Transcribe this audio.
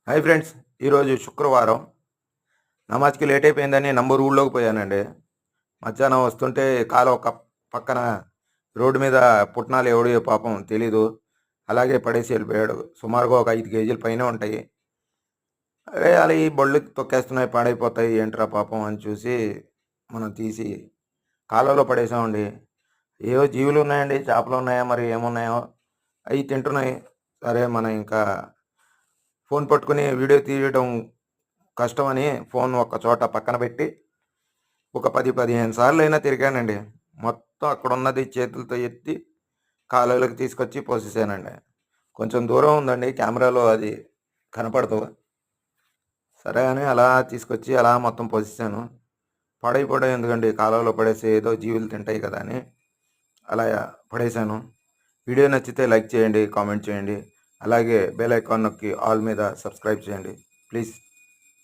Hi friends. ఈరోజు శుక్రవారం. నమాజ్‌కి late అయిపోయిందని నంబర్ ఊళ్ళోకి పోయానండి. మధ్యాహ్నం వస్తుంటే కాలువ పక్కన రోడ్డు మీద పుట్నాలు ఎవడియో పాపం తెలీదు. అలాగే పడేసి వెళ్ళిపోయాడు. సుమారుగా ఒక 5 కేజీల పైనే ఉంటాయి. అరే! అలా ఈ బళ్ళకి తొక్కేస్తున్నాయి, పాడైపోతాయి ఏంట్రా పాపం అని చూసి మనం తీసి కాలువలో పడేసామండి. ఏవో జీవులు ఉన్నాయండి. చేపలు ఉన్నాయా మరి ఏమున్నాయో అయి తింటున్నాయి. సరే మనం ఇంకా ఫోన్ పట్టుకొని వీడియో తీయడం కష్టమని ఫోన్ ఒక చోట పక్కన పెట్టి ఒక 10, 15 సార్లయినా తిరిగానండి. మొత్తం అక్కడున్నది చేతులతో ఎత్తి కాలువలోకి తీసుకొచ్చి పోసేసానండి. కొంచెం దూరం ఉందండి. కెమెరాలో అది కనపడదు. సరే అని అలా తీసుకొచ్చి అలా మొత్తం పోసేసాను. పాడైపోవడం ఎందుకండి, కాలువలో పడేసి ఏదో జీవులు తింటాయి కదా అని అలా పడేశాను. వీడియో నచ్చితే లైక్ చేయండి, కామెంట్ చేయండి. అలాగే బెల్ ఐకాన్ నొక్కి ఆల్ మీద సబ్స్క్రైబ్ చేయండి. ప్లీజ్.